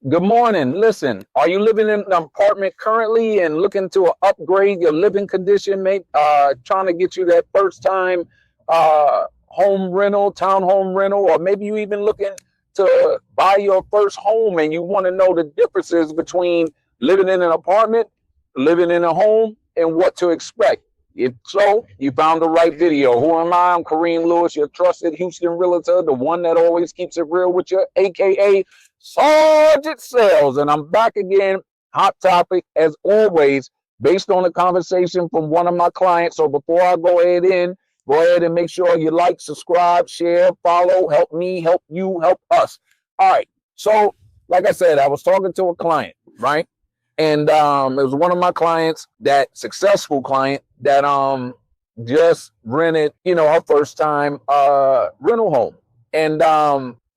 Good morning. Listen, are you living in an apartment currently and looking to upgrade your living condition, mate? Trying to get you that first time home rental, townhome rental, or maybe you even looking to buy your first home and you want to know the differences between living in an apartment, living in a home, and what to expect. If so, you found the right video. Who am I? I'm Kareem Lewis, your trusted Houston realtor, the one that always keeps it real with you, aka Sergeant Sales. And I'm back again, hot topic as always, based on a conversation from one of my clients. So before I go ahead and make sure you like, subscribe, share, follow, help me, help you, help us. All right. So, like I said, I was talking to a client, right? And it was one of my clients, that successful client that just rented, her first time rental home. And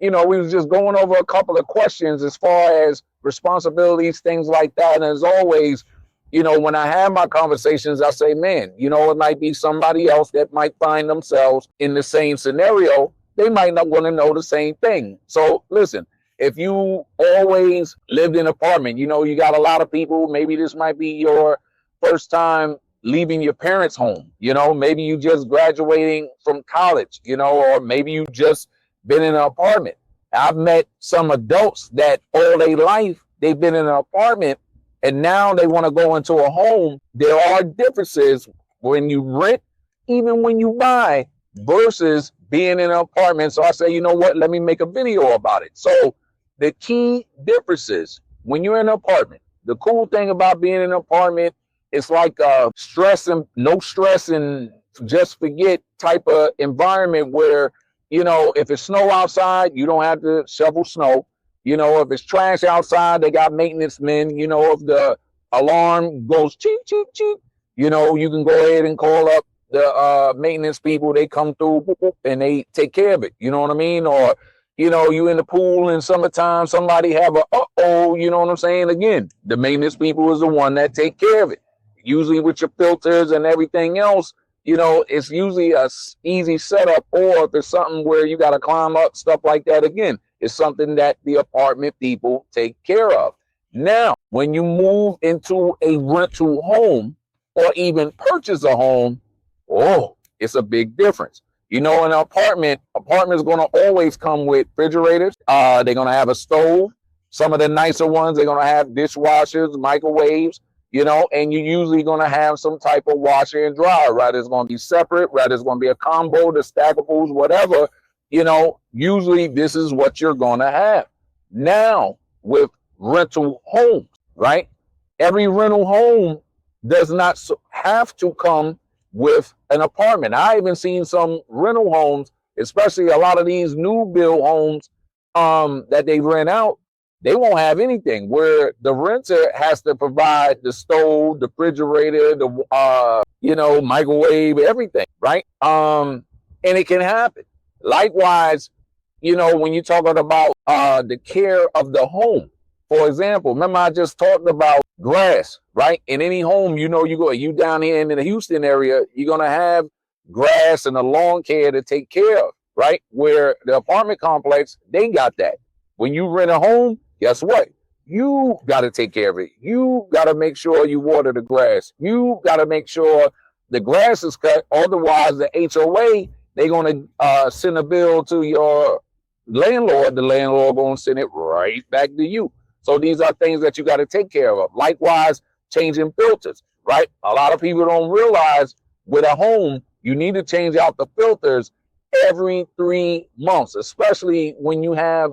we was just going over a couple of questions as far as responsibilities, things like that. And as always, when I have my conversations, I say, man, it might be somebody else that might find themselves in the same scenario. They might not want to know the same thing. So listen, if you always lived in an apartment, you got a lot of people, maybe this might be your first time leaving your parents' home, maybe you just graduating from college, or maybe you just been in an apartment. I've met some adults that all their life they've been in an apartment and now they want to go into a home. There are differences when you rent, even when you buy, versus being in an apartment. So I say, you know what, let me make a video about it. So the key differences when you're in an apartment, the cool thing about being in an apartment, it's like no stress and just forget type of environment where, if it's snow outside, you don't have to shovel snow. If it's trash outside, they got maintenance men. If the alarm goes cheep, cheep, cheep, you can go ahead and call up the maintenance people. They come through and they take care of it. You know what I mean? Or you in the pool in summertime, somebody have you know what I'm saying? Again, the maintenance people is the one that take care of it. Usually with your filters and everything else, it's usually a easy setup. Or if it's something where you got to climb up, stuff like that, again, it's something that the apartment people take care of. Now, when you move into a rental home or even purchase a home, it's a big difference. An apartment is going to always come with refrigerators. They're going to have a stove. Some of the nicer ones, they're going to have dishwashers, microwaves, and you're usually going to have some type of washer and dryer, right? It's going to be separate, right? It's going to be a combo, the stackables, whatever. Usually this is what you're going to have. Now, with rental homes, right? Every rental home does not have to come with an apartment. I even seen some rental homes, especially a lot of these new build homes that they rent out, they won't have anything, where the renter has to provide the stove, the refrigerator, the microwave, everything, right? And it can happen. Likewise, when you're talking about the care of the home. For example, remember I just talked about grass, right? In any home, you down here in the Houston area, you're going to have grass and a lawn care to take care of, right? Where the apartment complex, they got that. When you rent a home, guess what? You got to take care of it. You got to make sure you water the grass. You got to make sure the grass is cut. Otherwise, the HOA, they're going to send a bill to your landlord. The landlord going to send it right back to you. So these are things that you got to take care of. Likewise, changing filters, right? A lot of people don't realize with a home, you need to change out the filters every 3 months, especially when you have,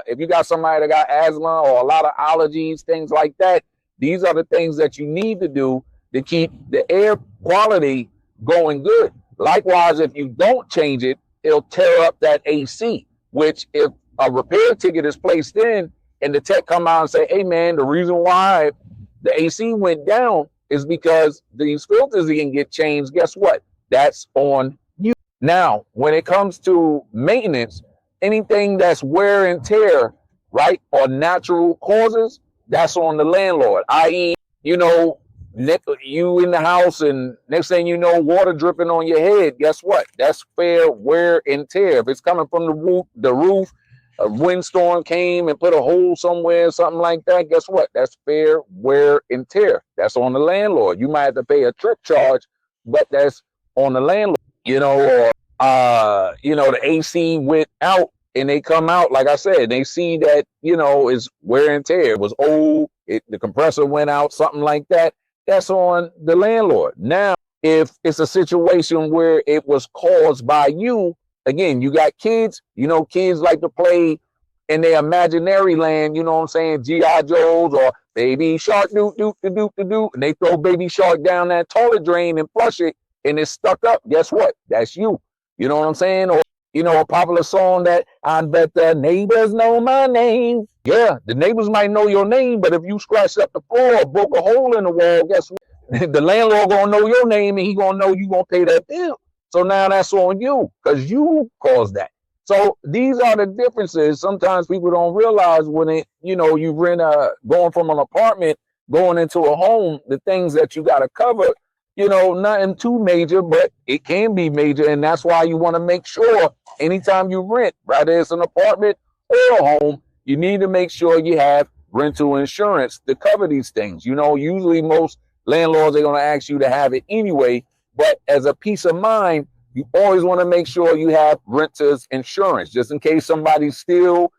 if you got somebody that got asthma or a lot of allergies, things like that. These are the things that you need to do to keep the air quality going good. Likewise, if you don't change it, it'll tear up that AC, which if a repair ticket is placed in and the tech come out and say, hey man, the reason why the AC went down is because these filters didn't get changed. Guess what? That's on you. Now, when it comes to maintenance, anything that's wear and tear, right, or natural causes, that's on the landlord. I.e., you in the house and next thing you know, water dripping on your head. Guess what? That's fair wear and tear. If it's coming from the roof, a windstorm came and put a hole somewhere, something like that, guess what? That's fair wear and tear. That's on the landlord. You might have to pay a trip charge, but that's on the landlord, or the AC went out and they come out, like I said, they see that, is wear and tear. It was old, the compressor went out, something like that. That's on the landlord. Now, if it's a situation where it was caused by you, again, you got kids, kids like to play in their imaginary land, you know what I'm saying? G.I. Joes or Baby Shark, doop, doop, doop, doop, doop, and they throw Baby Shark down that toilet drain and flush it, and it's stuck up. Guess what? That's you. You know what I'm saying? Or, a popular song that I bet the neighbors know my name. Yeah, the neighbors might know your name, but if you scratched up the floor or broke a hole in the wall, guess what? The landlord gonna know your name and he gonna know you gonna pay that bill. So now that's on you because you caused that. So these are the differences. Sometimes people don't realize when you rent going from an apartment, going into a home, the things that you got to cover, nothing too major, but it can be major. And that's why you want to make sure anytime you rent, whether it's an apartment or a home, you need to make sure you have rental insurance to cover these things. Usually most landlords are going to ask you to have it anyway, but as a peace of mind, you always want to make sure you have renter's insurance, just in case somebody steals,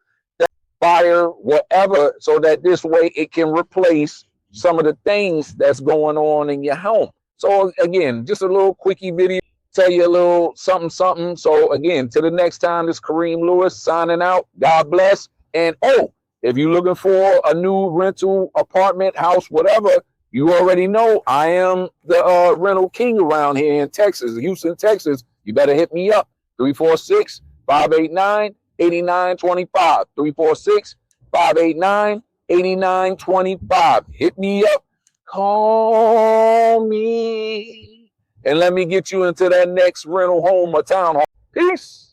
fire, whatever, so that this way it can replace some of the things that's going on in your home. So again, just a little quickie video, tell you a little something, something. So again, till the next time, this is Kareem Lewis signing out. God bless. And if you're looking for a new rental apartment, house, whatever, you already know I am the rental king around here in Texas, Houston, Texas. You better hit me up, 346-589-8925, 346-589-8925. Hit me up, call me, and let me get you into that next rental home or townhome. Peace.